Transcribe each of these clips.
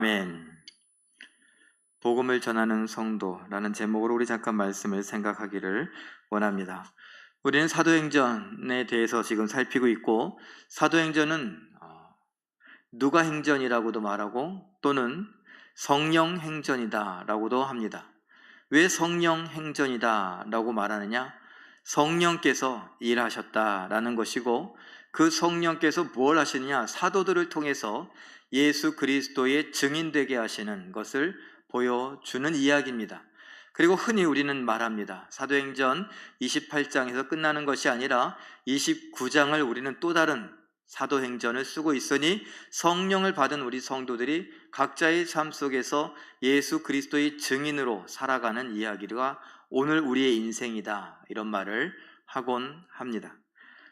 아멘. 복음을 전하는 성도라는 제목으로 우리 잠깐 말씀을 생각하기를 원합니다. 우리는 사도행전에 대해서 지금 살피고 있고, 사도행전은 누가행전이라고도 말하고 또는 성령행전이다라고도 합니다. 왜 성령행전이다라고 말하느냐? 성령께서 일하셨다라는 것이고, 그 성령께서 뭘 하시느냐? 사도들을 통해서 예수 그리스도의 증인되게 하시는 것을 보여주는 이야기입니다. 그리고 흔히 우리는 말합니다. 사도행전 28장에서 끝나는 것이 아니라 29장을 우리는 또 다른 사도행전을 쓰고 있으니 성령을 받은 우리 성도들이 각자의 삶 속에서 예수 그리스도의 증인으로 살아가는 이야기가 오늘 우리의 인생이다, 이런 말을 하곤 합니다.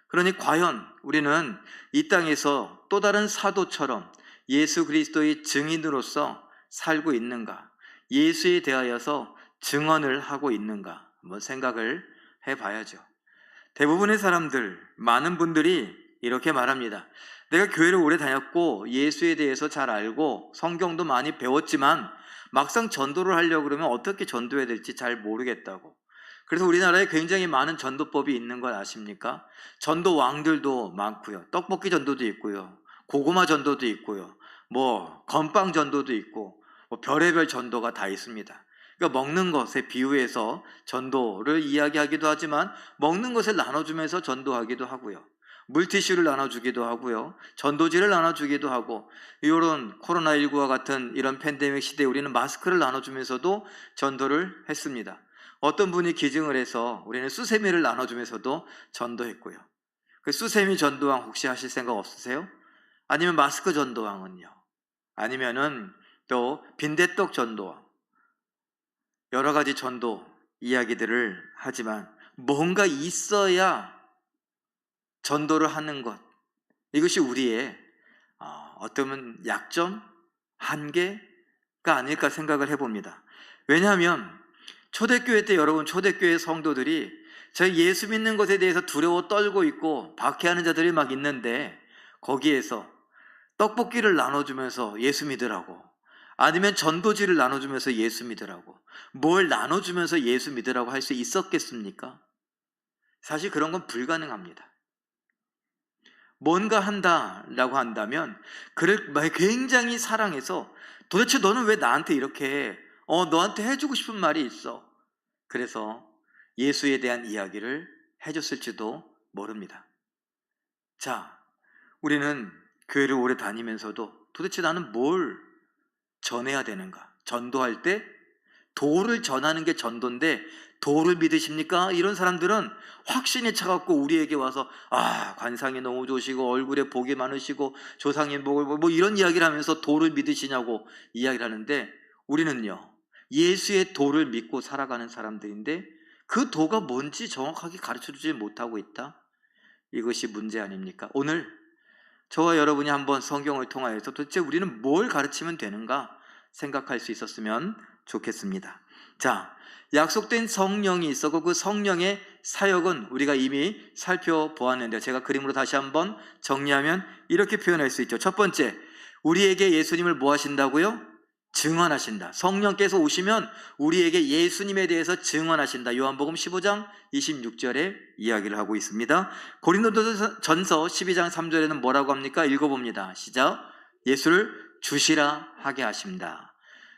그러니 과연 우리는 이 땅에서 또 다른 사도처럼 예수 그리스도의 증인으로서 살고 있는가? 예수에 대하여서 증언을 하고 있는가? 한번 생각을 해봐야죠. 대부분의 사람들, 많은 분들이 이렇게 말합니다. 내가 교회를 오래 다녔고 예수에 대해서 잘 알고 성경도 많이 배웠지만 막상 전도를 하려고 그러면 어떻게 전도해야 될지 잘 모르겠다고. 그래서 우리나라에 굉장히 많은 전도법이 있는 걸 아십니까? 전도 왕들도 많고요. 떡볶이 전도도 있고요. 고구마 전도도 있고요. 건빵 전도도 있고, 별의별 전도가 다 있습니다. 그러니까 먹는 것에 비유해서 전도를 이야기하기도 하지만 먹는 것을 나눠주면서 전도하기도 하고요. 물티슈를 나눠주기도 하고요. 전도지를 나눠주기도 하고, 이런 코로나19와 같은 이런 팬데믹 시대에 우리는 마스크를 나눠주면서도 전도를 했습니다. 어떤 분이 기증을 해서 우리는 수세미를 나눠주면서도 전도했고요. 그 수세미 전도왕 혹시 하실 생각 없으세요? 아니면 마스크 전도왕은요? 아니면은 또 빈대떡 전도왕, 여러 가지 전도 이야기들을 하지만 뭔가 있어야 전도를 하는 것, 이것이 우리의 어쩌면 약점, 한계가 아닐까 생각을 해봅니다. 왜냐하면 초대교회 때 여러분, 초대교회 성도들이 저희 예수 믿는 것에 대해서 두려워 떨고 있고 박해하는 자들이 막 있는데, 거기에서 떡볶이를 나눠주면서 예수 믿으라고, 아니면 전도지를 나눠주면서 예수 믿으라고, 뭘 나눠주면서 예수 믿으라고 할 수 있었겠습니까? 사실 그런 건 불가능합니다. 뭔가 한다라고 한다면 그를 굉장히 사랑해서 도대체 너는 왜 나한테 이렇게 너한테 해주고 싶은 말이 있어. 그래서 예수에 대한 이야기를 해줬을지도 모릅니다. 자, 우리는 교회를 오래 다니면서도 도대체 나는 뭘 전해야 되는가? 전도할 때 도를 전하는 게 전도인데 도를 믿으십니까? 이런 사람들은 확신에 차갖고 우리에게 와서 관상이 너무 좋으시고 얼굴에 복이 많으시고 조상님 복을 이런 이야기를 하면서 도를 믿으시냐고 이야기를 하는데, 우리는요 예수의 도를 믿고 살아가는 사람들인데 그 도가 뭔지 정확하게 가르쳐주지 못하고 있다. 이것이 문제 아닙니까? 오늘 저와 여러분이 한번 성경을 통하여서 도대체 우리는 뭘 가르치면 되는가 생각할 수 있었으면 좋겠습니다. 자, 약속된 성령이 있었고 그 성령의 사역은 우리가 이미 살펴보았는데, 제가 그림으로 다시 한번 정리하면 이렇게 표현할 수 있죠. 첫 번째, 우리에게 예수님을 뭐 하신다고요? 증언하신다. 성령께서 오시면 우리에게 예수님에 대해서 증언하신다. 요한복음 15장 26절에 이야기를 하고 있습니다. 고린도전서 12장 3절에는 뭐라고 합니까? 읽어봅니다. 시작. 예수를 주시라 하게 하십니다.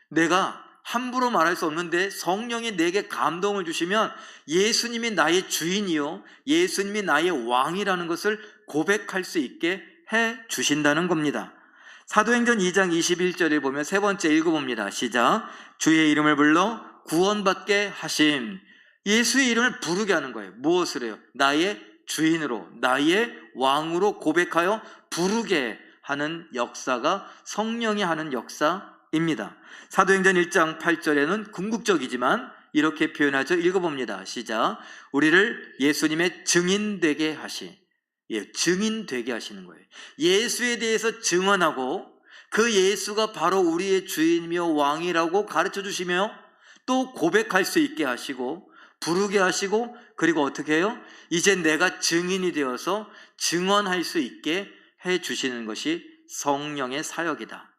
내가 함부로 말할 수 없는데 성령이 내게 감동을 주시면 예수님이 나의 주인이요 예수님이 나의 왕이라는 것을 고백할 수 있게 해 주신다는 겁니다. 사도행전 2장 21절에 보면 세 번째 읽어봅니다. 시작. 주의 이름을 불러 구원받게 하심. 예수의 이름을 부르게 하는 거예요. 무엇을 해요? 나의 주인으로, 나의 왕으로 고백하여 부르게 하는 역사가 성령이 하는 역사입니다. 사도행전 1장 8절에는 궁극적이지만 이렇게 표현하죠. 읽어봅니다. 시작. 우리를 예수님의 증인되게 하시. 증인되게 하시는 거예요. 예수에 대해서 증언하고 그 예수가 바로 우리의 주인이며 왕이라고 가르쳐 주시며 또 고백할 수 있게 하시고 부르게 하시고, 그리고 어떻게 해요? 이제 내가 증인이 되어서 증언할 수 있게 해 주시는 것이 성령의 사역이다.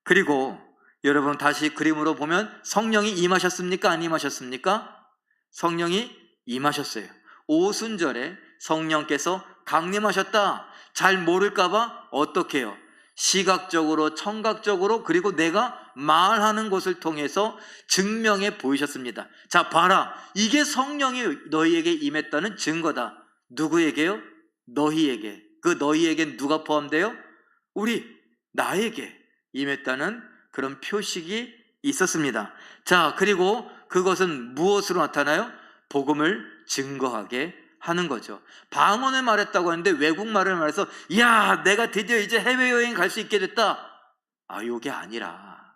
그리고 여러분 다시 그림으로 보면 성령이 임하셨습니까? 안 임하셨습니까? 성령이 임하셨어요. 오순절에 성령께서 강림하셨다. 잘 모를까봐 어떻게 해요? 시각적으로, 청각적으로, 그리고 내가 말하는 것을 통해서 증명해 보이셨습니다. 자, 봐라. 이게 성령이 너희에게 임했다는 증거다. 누구에게요? 너희에게. 그 너희에겐 누가 포함돼요? 우리, 나에게 임했다는 그런 표식이 있었습니다. 자, 그리고 그것은 무엇으로 나타나요? 복음을 증거하게 하는 거죠. 방언을 말했다고 하는데 외국말을 말해서 야, 내가 드디어 이제 해외여행 갈 수 있게 됐다. 아, 요게 아니라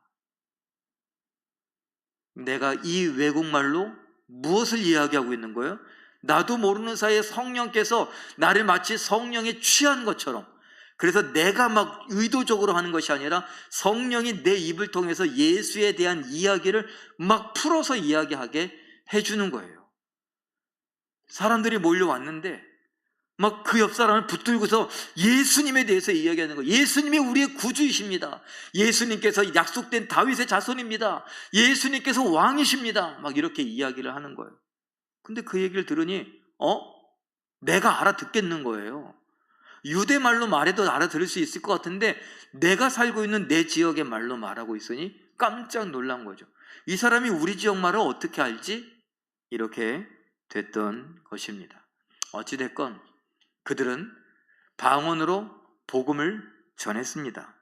내가 이 외국말로 무엇을 이야기하고 있는 거예요? 나도 모르는 사이에 성령께서 나를 마치 성령에 취한 것처럼, 그래서 내가 막 의도적으로 하는 것이 아니라 성령이 내 입을 통해서 예수에 대한 이야기를 막 풀어서 이야기하게 해주는 거예요. 사람들이 몰려왔는데 막 그 옆 사람을 붙들고서 예수님에 대해서 이야기하는 거예요. 예수님이 우리의 구주이십니다. 예수님께서 약속된 다윗의 자손입니다. 예수님께서 왕이십니다. 막 이렇게 이야기를 하는 거예요. 근데 그 얘기를 들으니 내가 알아듣겠는 거예요. 유대말로 말해도 알아들을 수 있을 것 같은데 내가 살고 있는 내 지역의 말로 말하고 있으니 깜짝 놀란 거죠. 이 사람이 우리 지역 말을 어떻게 알지? 이렇게 됐던 것입니다. 어찌됐건 그들은 방언으로 복음을 전했습니다.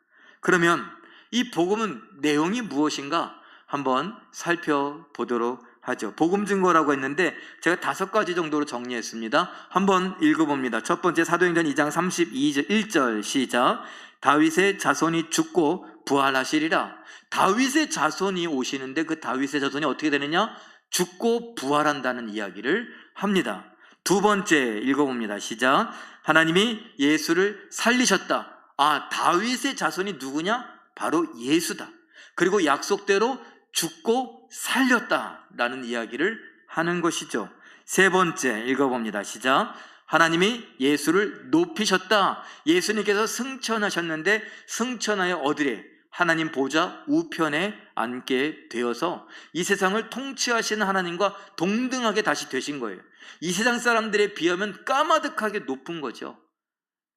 그러면 이 복음은 내용이 무엇인가 한번 살펴보도록 하죠. 복음 증거라고 했는데 제가 5가지 정도로 정리했습니다. 한번 읽어봅니다. 첫 번째, 사도행전 2장 32절 1절 시작. 다윗의 자손이 죽고 부활하시리라. 다윗의 자손이 오시는데 그 다윗의 자손이 어떻게 되느냐? 죽고 부활한다는 이야기를 합니다. 두 번째 읽어봅니다. 시작. 하나님이 예수를 살리셨다. 아, 다윗의 자손이 누구냐? 바로 예수다. 그리고 약속대로 죽고 살렸다라는 이야기를 하는 것이죠. 세 번째 읽어봅니다. 시작. 하나님이 예수를 높이셨다. 예수님께서 승천하셨는데 승천하여 어디래? 하나님 보좌 우편에 앉게 되어서 이 세상을 통치하시는 하나님과 동등하게 다시 되신 거예요. 이 세상 사람들에 비하면 까마득하게 높은 거죠.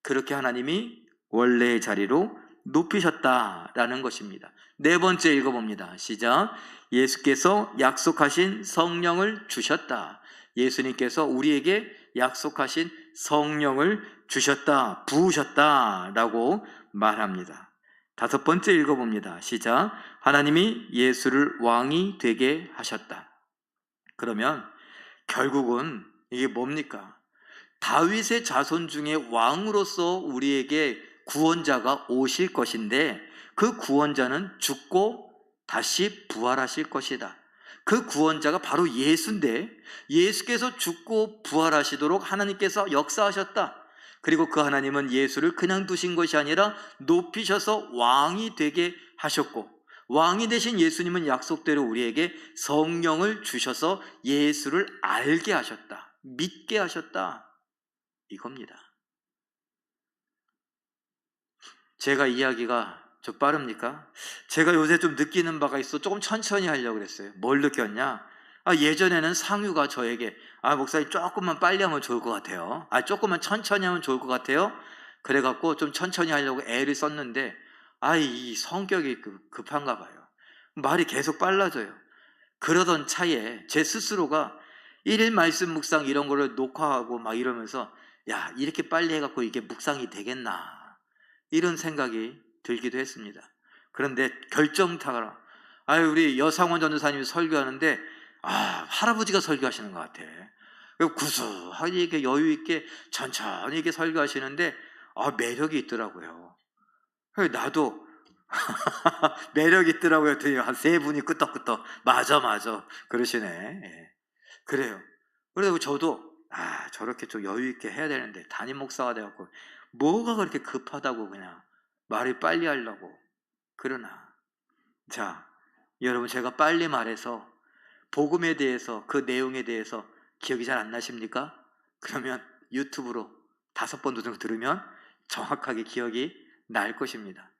그렇게 하나님이 원래의 자리로 높이셨다라는 것입니다. 네 번째 읽어봅니다. 시작. 예수께서 약속하신 성령을 주셨다. 예수님께서 우리에게 약속하신 성령을 주셨다, 부으셨다라고 말합니다. 다섯 번째 읽어봅니다. 시작. 하나님이 예수를 왕이 되게 하셨다. 그러면 결국은 이게 뭡니까? 다윗의 자손 중에 왕으로서 우리에게 구원자가 오실 것인데 그 구원자는 죽고 다시 부활하실 것이다. 그 구원자가 바로 예수인데 예수께서 죽고 부활하시도록 하나님께서 역사하셨다. 그리고 그 하나님은 예수를 그냥 두신 것이 아니라 높이셔서 왕이 되게 하셨고, 왕이 되신 예수님은 약속대로 우리에게 성령을 주셔서 예수를 알게 하셨다, 믿게 하셨다, 이겁니다. 제가 이야기가 좀 빠릅니까? 제가 요새 좀 느끼는 바가 있어 조금 천천히 하려고 그랬어요. 뭘 느꼈냐? 예전에는 상유가 저에게 목사님 조금만 빨리 하면 좋을 것 같아요. 조금만 천천히 하면 좋을 것 같아요. 그래갖고 좀 천천히 하려고 애를 썼는데 이 성격이 급한가 봐요. 말이 계속 빨라져요. 그러던 차에 제 스스로가 일일 말씀 묵상 이런 거를 녹화하고 막 이러면서 야, 이렇게 빨리 해갖고 이게 묵상이 되겠나 이런 생각이 들기도 했습니다. 그런데 결정타가 우리 여상원 전도사님이 설교하는데 할아버지가 설교하시는 것 같아. 구수하게 이렇게 여유 있게 천천히 이렇게 설교하시는데 매력이 있더라고요. 나도 매력 있더라고요. 한 3분이 끄떡끄떡 맞아 그러시네. 예. 그래요. 그래서 저도 저렇게 좀 여유 있게 해야 되는데 담임 목사가 돼갖고 뭐가 그렇게 급하다고 그냥 말을 빨리 하려고 그러나. 자, 여러분, 제가 빨리 말해서 복음에 대해서 그 내용에 대해서 기억이 잘 안 나십니까? 그러면 유튜브로 5번 정도 들으면 정확하게 기억이 날 것입니다.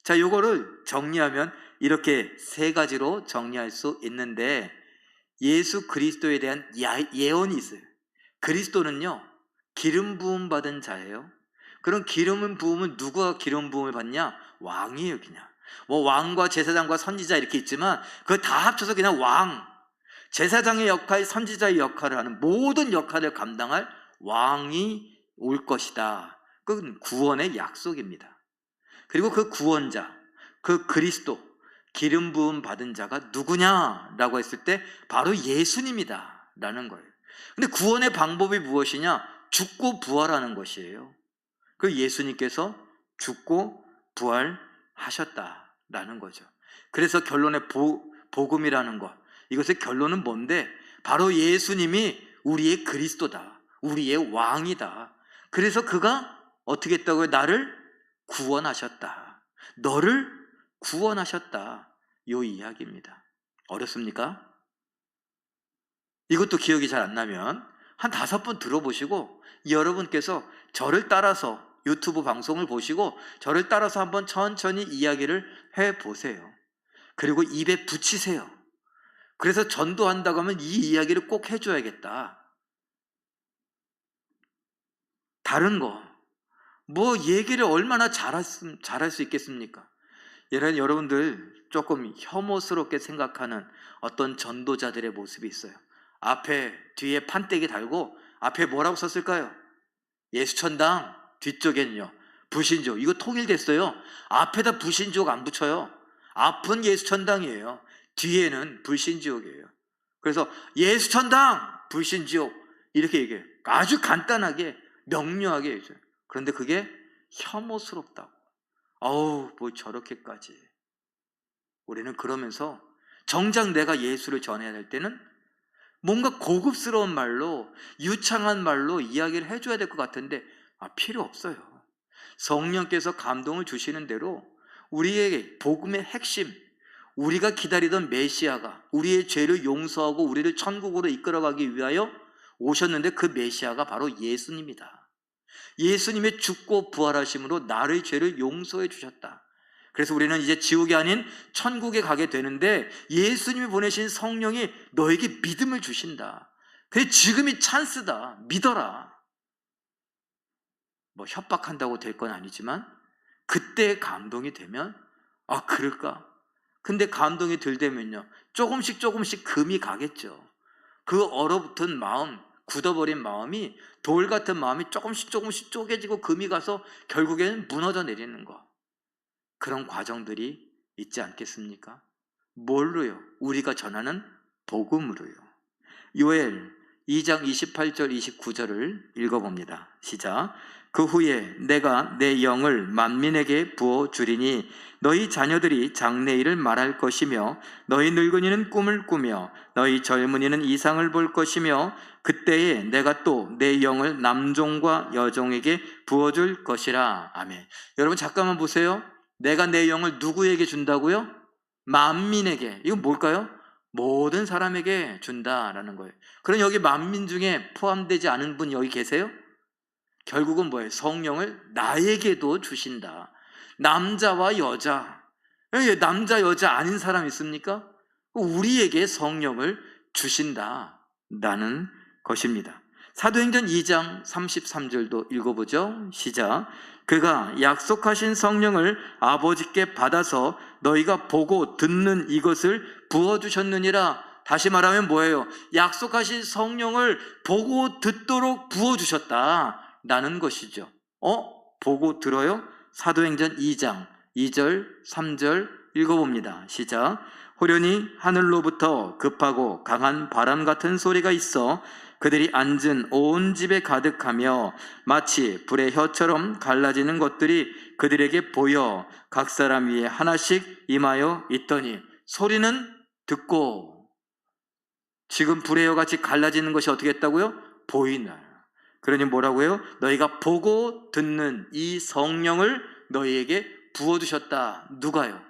자, 요거를 정리하면 이렇게 세 가지로 정리할 수 있는데, 예수 그리스도에 대한 예언이 있어요. 그리스도는요, 기름 부음 받은 자예요. 그런 기름 부음은 누가 기름 부음을 받냐? 왕이에요. 그냥 뭐 왕과 제사장과 선지자 이렇게 있지만 그거 다 합쳐서 그냥 왕, 제사장의 역할, 선지자의 역할을 하는 모든 역할을 감당할 왕이 올 것이다. 그건 구원의 약속입니다. 그리고 그 구원자, 그 그리스도, 기름 부음 받은 자가 누구냐라고 했을 때 바로 예수님이다 라는 거예요. 근데 구원의 방법이 무엇이냐? 죽고 부활하는 것이에요. 그 예수님께서 죽고 부활하셨다라는 거죠. 그래서 결론의 복음이라는 것, 이것의 결론은 뭔데? 바로 예수님이 우리의 그리스도다, 우리의 왕이다. 그래서 그가 어떻게 했다고요? 나를 구원하셨다, 너를 구원하셨다, 요 이야기입니다. 어렵습니까? 이것도 기억이 잘 안 나면 한 5번 들어보시고 여러분께서 저를 따라서 유튜브 방송을 보시고 저를 따라서 한번 천천히 이야기를 해보세요. 그리고 입에 붙이세요. 그래서 전도한다고 하면 이 이야기를 꼭 해줘야겠다. 다른 거 뭐 얘기를 얼마나 잘할 수 있겠습니까? 여러분들 조금 혐오스럽게 생각하는 어떤 전도자들의 모습이 있어요. 앞에 뒤에 판때기 달고 앞에 뭐라고 썼을까요? 예수천당, 뒤쪽에는요 불신족. 이거 통일됐어요. 앞에다 불신족 안 붙여요. 앞은 예수천당이에요, 뒤에는 불신지옥이에요. 그래서 예수천당, 불신지옥 이렇게 얘기해요. 아주 간단하게 명료하게 얘기해요. 그런데 그게 혐오스럽다고. 아우, 뭐 저렇게까지. 우리는 그러면서 정작 내가 예수를 전해야 될 때는 뭔가 고급스러운 말로, 유창한 말로 이야기를 해줘야 될 것 같은데 필요 없어요. 성령께서 감동을 주시는 대로 우리의 복음의 핵심, 우리가 기다리던 메시아가 우리의 죄를 용서하고 우리를 천국으로 이끌어가기 위하여 오셨는데 그 메시아가 바로 예수님이다. 예수님의 죽고 부활하심으로 나의 죄를 용서해 주셨다. 그래서 우리는 이제 지옥이 아닌 천국에 가게 되는데 예수님이 보내신 성령이 너에게 믿음을 주신다. 그래, 지금이 찬스다. 믿어라. 뭐 협박한다고 될 건 아니지만 그때 감동이 되면 그럴까? 근데 감동이 덜 되면요 조금씩 금이 가겠죠. 그 얼어붙은 마음, 굳어버린 마음이, 돌 같은 마음이 조금씩 쪼개지고 금이 가서 결국에는 무너져 내리는 거. 그런 과정들이 있지 않겠습니까? 뭘로요? 우리가 전하는 복음으로요. 요엘 2장 28절 29절을 읽어봅니다. 시작. 그 후에 내가 내 영을 만민에게 부어주리니 너희 자녀들이 장래일을 말할 것이며 너희 늙은이는 꿈을 꾸며 너희 젊은이는 이상을 볼 것이며 그때에 내가 또 내 영을 남종과 여종에게 부어줄 것이라. 아멘. 여러분 잠깐만 보세요. 내가 내 영을 누구에게 준다고요? 만민에게. 이건 뭘까요? 모든 사람에게 준다라는 거예요. 그럼 여기 만민 중에 포함되지 않은 분 여기 계세요? 결국은 뭐예요? 성령을 나에게도 주신다. 남자와 여자, 남자 여자 아닌 사람 있습니까? 우리에게 성령을 주신다라는 것입니다. 사도행전 2장 33절도 읽어보죠. 시작. 그가 약속하신 성령을 아버지께 받아서 너희가 보고 듣는 이것을 부어주셨느니라. 다시 말하면 뭐예요? 약속하신 성령을 보고 듣도록 부어주셨다라는 것이죠. 보고 들어요? 사도행전 2장 2절 3절 읽어봅니다. 시작. 호련히 하늘로부터 급하고 강한 바람 같은 소리가 있어 그들이 앉은 온 집에 가득하며 마치 불의 혀처럼 갈라지는 것들이 그들에게 보여 각 사람 위에 하나씩 임하여 있더니. 소리는 듣고 지금 불의 혀같이 갈라지는 것이 어떻게 했다고요? 보이나. 그러니 뭐라고요? 너희가 보고 듣는 이 성령을 너희에게 부어주셨다. 누가요?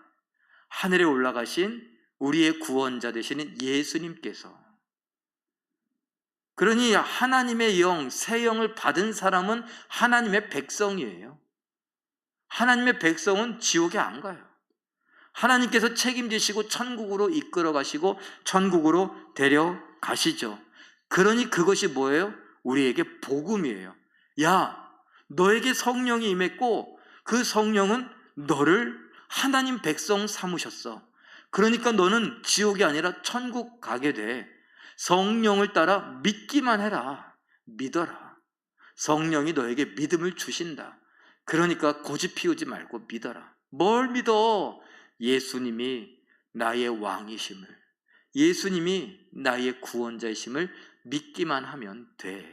하늘에 올라가신 우리의 구원자 되시는 예수님께서. 그러니 하나님의 영, 새 영을 받은 사람은 하나님의 백성이에요. 하나님의 백성은 지옥에 안 가요. 하나님께서 책임지시고 천국으로 이끌어 가시고 천국으로 데려가시죠. 그러니 그것이 뭐예요? 우리에게 복음이에요. 야, 너에게 성령이 임했고 그 성령은 너를 하나님 백성 삼으셨어. 그러니까 너는 지옥이 아니라 천국 가게 돼. 성령을 따라 믿기만 해라. 믿어라. 성령이 너에게 믿음을 주신다. 그러니까 고집 피우지 말고 믿어라. 뭘 믿어? 예수님이 나의 왕이심을, 예수님이 나의 구원자이심을 믿기만 하면 돼.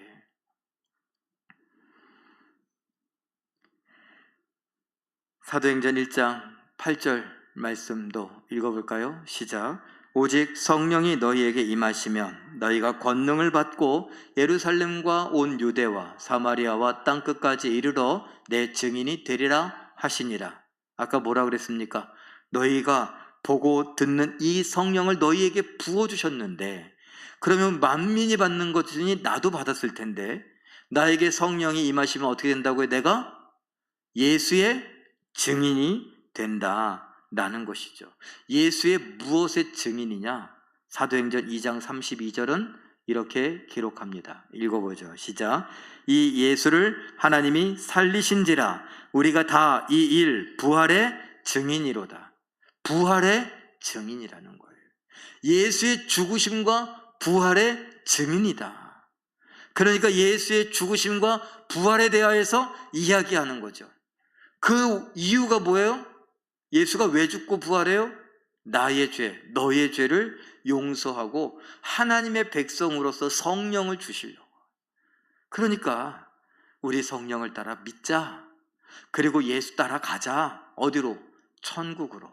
사도행전 1장 8절 말씀도 읽어볼까요? 시작. 오직 성령이 너희에게 임하시면 너희가 권능을 받고 예루살렘과 온 유대와 사마리아와 땅끝까지 이르러 내 증인이 되리라 하시니라. 아까 뭐라 그랬습니까? 너희가 보고 듣는 이 성령을 너희에게 부어주셨는데, 그러면 만민이 받는 것이니 나도 받았을 텐데, 나에게 성령이 임하시면 어떻게 된다고요? 내가 예수의 증인이 된다라는 것이죠. 예수의 무엇의 증인이냐? 사도행전 2장 32절은 이렇게 기록합니다. 읽어보죠. 시작. 이 예수를 하나님이 살리신지라 우리가 다 이 일 부활의 증인이로다. 부활의 증인이라는 거예요. 예수의 죽으심과 부활의 증인이다. 그러니까 예수의 죽으심과 부활에 대하여서 이야기하는 거죠. 그 이유가 뭐예요? 예수가 왜 죽고 부활해요? 나의 죄, 너의 죄를 용서하고 하나님의 백성으로서 성령을 주시려고. 그러니까 우리 성령을 따라 믿자. 그리고 예수 따라 가자. 어디로? 천국으로.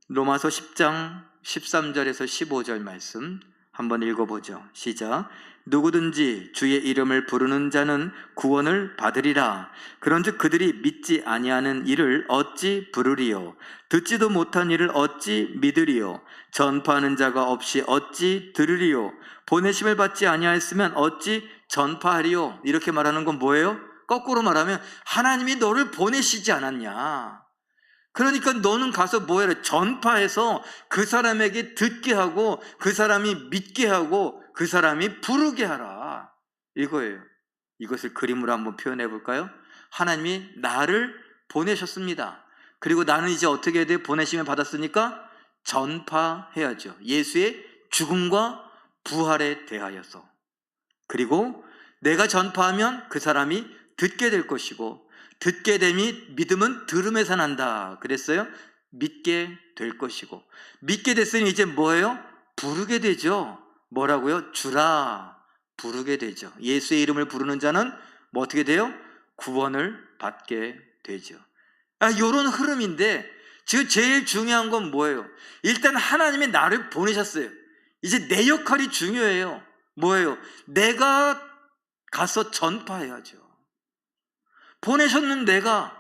로마서 10장 13절에서 15절 말씀 한번 읽어보죠. 시작. 누구든지 주의 이름을 부르는 자는 구원을 받으리라. 그런즉 그들이 믿지 아니하는 이를 어찌 부르리요? 듣지도 못한 이를 어찌 믿으리요? 전파하는 자가 없이 어찌 들으리요? 보내심을 받지 아니하였으면 어찌 전파하리요? 이렇게 말하는 건 뭐예요? 거꾸로 말하면 하나님이 너를 보내시지 않았냐? 그러니까 너는 가서 뭐해라? 전파해서 그 사람에게 듣게 하고 그 사람이 믿게 하고 그 사람이 부르게 하라. 이거예요. 이것을 그림으로 한번 표현해 볼까요? 하나님이 나를 보내셨습니다. 그리고 나는 이제 어떻게 해야 돼? 보내심을 받았으니까 전파해야죠. 예수의 죽음과 부활에 대하여서. 그리고 내가 전파하면 그 사람이 듣게 될 것이고, 듣게 됨이 믿음은 들음에서 난다 그랬어요. 믿게 될 것이고, 믿게 됐으니 이제 뭐예요? 부르게 되죠. 뭐라고요? 주라. 부르게 되죠. 예수의 이름을 부르는 자는 뭐 어떻게 돼요? 구원을 받게 되죠. 이런 흐름인데 지금 제일 중요한 건 뭐예요? 일단 하나님이 나를 보내셨어요. 이제 내 역할이 중요해요. 뭐예요? 내가 가서 전파해야죠. 보내셨는 내가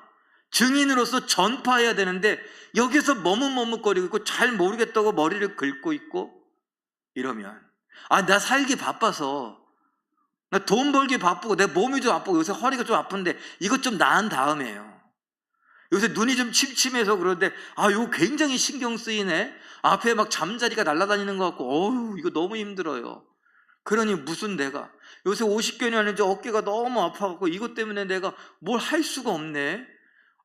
증인으로서 전파해야 되는데 여기서 머뭇머뭇거리고 있고 잘 모르겠다고 머리를 긁고 있고 이러면, 나 살기 바빠서, 나 돈 벌기 바쁘고 내 몸이 좀 아프고 요새 허리가 좀 아픈데 이것 좀 나은 다음에요. 요새 눈이 좀 침침해서 그런데 이거 굉장히 신경 쓰이네. 앞에 막 잠자리가 날아다니는 것 같고 어휴 이거 너무 힘들어요. 그러니 무슨 내가 요새 50견이 하는지 어깨가 너무 아파갖고 이것 때문에 내가 뭘 할 수가 없네.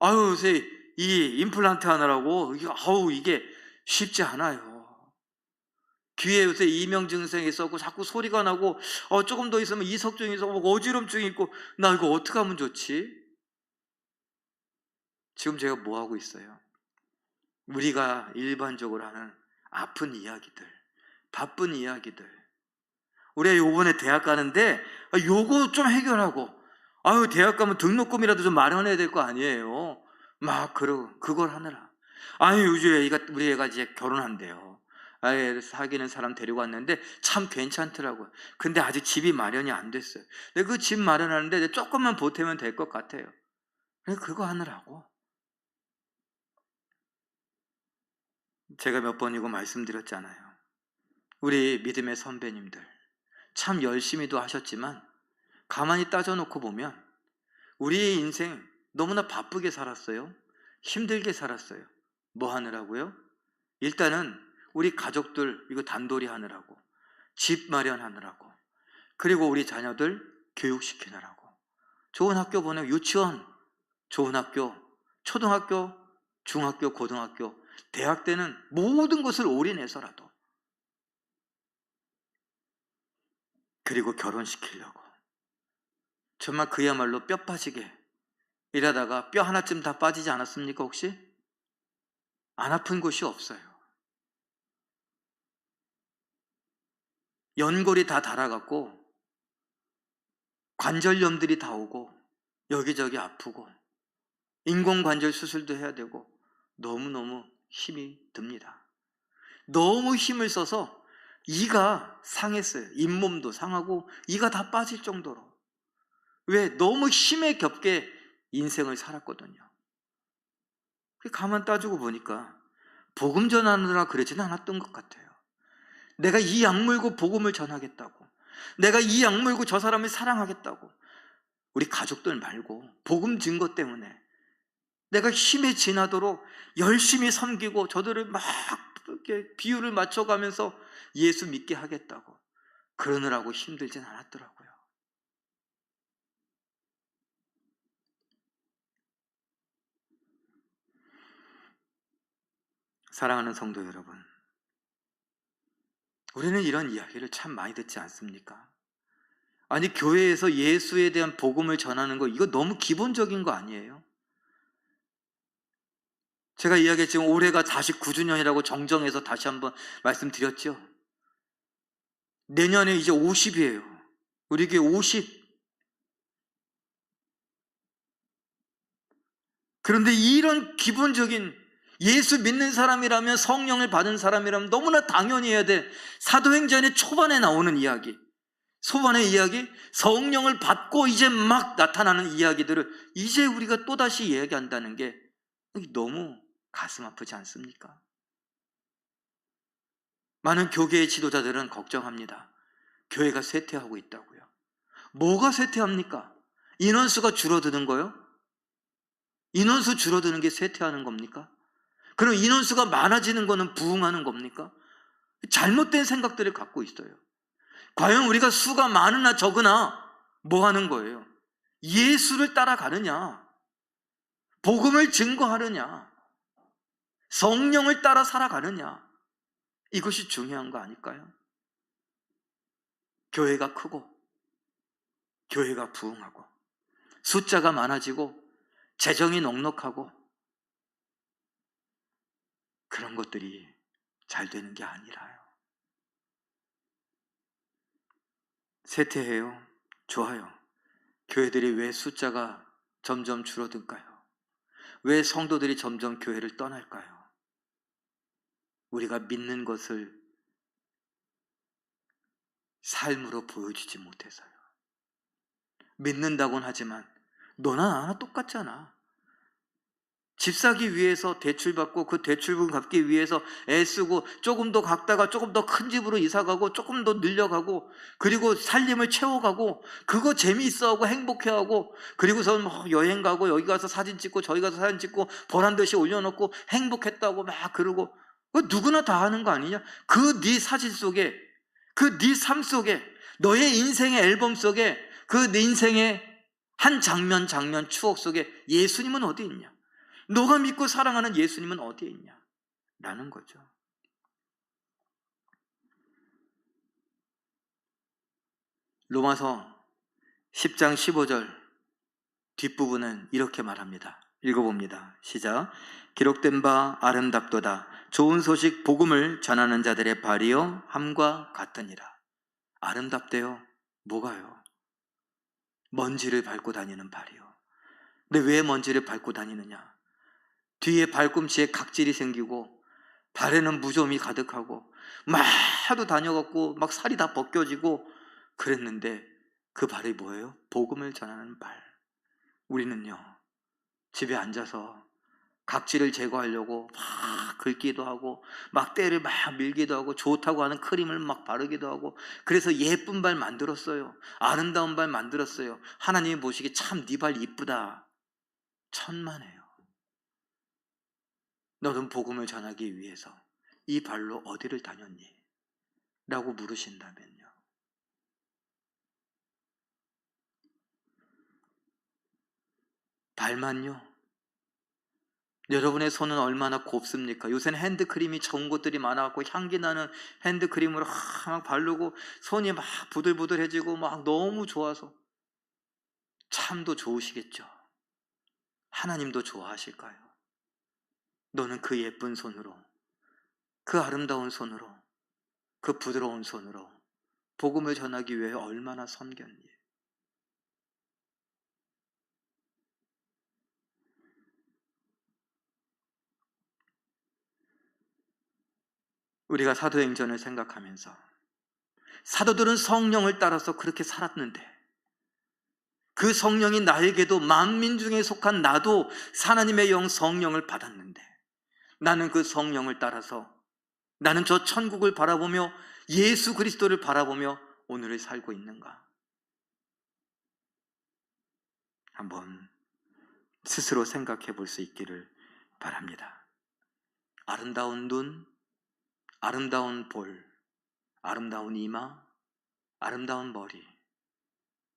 요새 이 임플란트 하느라고 이게 쉽지 않아요. 귀에 요새 이명 증상이 있었고 자꾸 소리가 나고 조금 더 있으면 이석증이 있고 어지럼증이 있고 나 이거 어떻게 하면 좋지? 지금 제가 뭐 하고 있어요? 우리가 일반적으로 하는 아픈 이야기들, 바쁜 이야기들. 우리가 요번에 대학 가는데 요거 좀 해결하고, 대학 가면 등록금이라도 좀 마련해야 될 거 아니에요. 막 그걸 하느라. 요즘 우리 애가 이제 결혼한대요. 사귀는 사람 데리고 왔는데 참 괜찮더라고요. 근데 아직 집이 마련이 안 됐어요. 근데 그 집 마련하는데 조금만 보태면 될 것 같아요. 그거 하느라고. 제가 몇 번이고 말씀드렸잖아요. 우리 믿음의 선배님들 참 열심히도 하셨지만 가만히 따져놓고 보면 우리의 인생 너무나 바쁘게 살았어요. 힘들게 살았어요. 뭐 하느라고요? 일단은 우리 가족들 이거 단돌이 하느라고, 집 마련하느라고, 그리고 우리 자녀들 교육시키느라고, 좋은 학교 보내고, 유치원, 좋은 학교, 초등학교, 중학교, 고등학교, 대학 때는 모든 것을 올인해서라도, 그리고 결혼시키려고 정말 그야말로 뼈 빠지게 일하다가 뼈 하나쯤 다 빠지지 않았습니까? 혹시? 안 아픈 곳이 없어요. 연골이 다 닳아갖고 관절염들이 다 오고 여기저기 아프고 인공관절 수술도 해야 되고 너무너무 힘이 듭니다. 너무 힘을 써서 이가 상했어요. 잇몸도 상하고 이가 다 빠질 정도로. 왜? 너무 힘에 겹게 인생을 살았거든요. 가만 따지고 보니까 복음 전하느라 그러지는 않았던 것 같아요. 내가 이 약물고 복음을 전하겠다고, 내가 이 약물고 저 사람을 사랑하겠다고, 우리 가족들 말고 복음 증거 때문에 내가 힘에 지나도록 열심히 섬기고 저들을 막 이렇게 비율을 맞춰가면서 예수 믿게 하겠다고 그러느라고 힘들진 않았더라고요. 사랑하는 성도 여러분, 우리는 이런 이야기를 참 많이 듣지 않습니까? 아니, 교회에서 예수에 대한 복음을 전하는 거, 이거 너무 기본적인 거 아니에요? 제가 이야기했지만 올해가 49주년이라고 정정해서 다시 한번 말씀드렸죠. 내년에 이제 50이에요. 우리 교회 50. 그런데 이런 기본적인 예수 믿는 사람이라면, 성령을 받은 사람이라면 너무나 당연히 해야 될 사도행전의 초반에 나오는 이야기, 소반의 이야기, 성령을 받고 이제 막 나타나는 이야기들을 이제 우리가 또다시 이야기한다는 게 너무 가슴 아프지 않습니까? 많은 교계의 지도자들은 걱정합니다. 교회가 쇠퇴하고 있다고요. 뭐가 쇠퇴합니까? 인원수가 줄어드는 거요? 인원수 줄어드는 게 쇠퇴하는 겁니까? 그럼 인원수가 많아지는 거는 부흥하는 겁니까? 잘못된 생각들을 갖고 있어요. 과연 우리가 수가 많으나 적으나 뭐 하는 거예요? 예수를 따라가느냐? 복음을 증거하느냐? 성령을 따라 살아가느냐? 이것이 중요한 거 아닐까요? 교회가 크고 교회가 부흥하고 숫자가 많아지고 재정이 넉넉하고 그런 것들이 잘 되는 게 아니라요. 쇠퇴해요? 좋아요. 교회들이 왜 숫자가 점점 줄어들까요? 왜 성도들이 점점 교회를 떠날까요? 우리가 믿는 것을 삶으로 보여주지 못해서요. 믿는다고는 하지만 너나 나나 똑같잖아. 집 사기 위해서 대출받고 그 대출금 갚기 위해서 애쓰고 조금 더 갖다가 조금 더 큰 집으로 이사가고 조금 더 늘려가고 그리고 살림을 채워가고 그거 재미있어하고 행복해하고 그리고서 뭐 여행 가고 여기 가서 사진 찍고 저기 가서 사진 찍고 보란듯이 올려놓고 행복했다고 막 그러고 그거 누구나 다 하는 거 아니냐? 그 네 사진 속에 그 네 삶 속에 너의 인생의 앨범 속에 그 네 인생의 한 장면 추억 속에 예수님은 어디 있냐? 너가 믿고 사랑하는 예수님은 어디에 있냐? 라는 거죠. 로마서 10장 15절 뒷부분은 이렇게 말합니다. 읽어봅니다. 시작. 기록된 바 아름답도다. 좋은 소식 복음을 전하는 자들의 발이요 함과 같으니라. 아름답대요. 뭐가요? 먼지를 밟고 다니는 발이요. 근데 왜 먼지를 밟고 다니느냐? 뒤에 발꿈치에 각질이 생기고 발에는 무좀이 가득하고 막 하도 다녀갖고 막 살이 다 벗겨지고 그랬는데 그 발이 뭐예요? 복음을 전하는 발. 우리는요 집에 앉아서 각질을 제거하려고 막 긁기도 하고 막 때를 막 밀기도 하고 좋다고 하는 크림을 막 바르기도 하고 그래서 예쁜 발 만들었어요. 아름다운 발 만들었어요. 하나님이 보시기에 참 네 발 이쁘다. 천만에요. 너는 복음을 전하기 위해서 이 발로 어디를 다녔니? 라고 물으신다면요. 발만요? 여러분의 손은 얼마나 곱습니까? 요새는 핸드크림이 좋은 것들이 많아갖고 향기 나는 핸드크림으로 막 바르고 손이 막 부들부들해지고 막 너무 좋아서 참도 좋으시겠죠. 하나님도 좋아하실까요? 너는 그 예쁜 손으로, 그 아름다운 손으로, 그 부드러운 손으로 복음을 전하기 위해 얼마나 섬겼니? 우리가 사도행전을 생각하면서 사도들은 성령을 따라서 그렇게 살았는데 그 성령이 나에게도 만민 중에 속한 나도 하나님의 영 성령을 받았는데 나는 그 성령을 따라서 나는 저 천국을 바라보며 예수 그리스도를 바라보며 오늘을 살고 있는가? 한번 스스로 생각해 볼 수 있기를 바랍니다. 아름다운 눈, 아름다운 볼, 아름다운 이마, 아름다운 머리,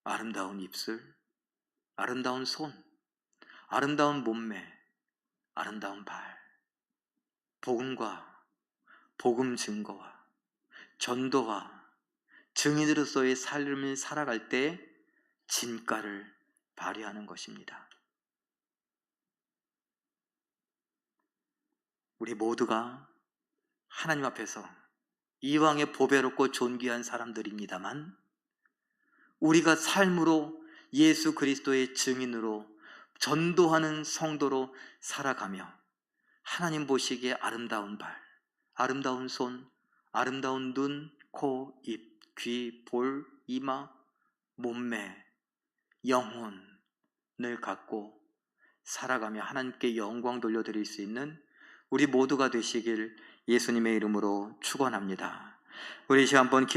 아름다운 입술, 아름다운 손, 아름다운 몸매, 아름다운 발, 복음과 복음 증거와 전도와 증인으로서의 삶을 살아갈 때 진가를 발휘하는 것입니다. 우리 모두가 하나님 앞에서 이왕에 보배롭고 존귀한 사람들입니다만 우리가 삶으로 예수 그리스도의 증인으로 전도하는 성도로 살아가며 하나님 보시기에 아름다운 발, 아름다운 손, 아름다운 눈, 코, 입, 귀, 볼, 이마, 몸매, 영혼을 갖고 살아가며 하나님께 영광 돌려드릴 수 있는 우리 모두가 되시길 예수님의 이름으로 축원합니다. 우리 이제 한번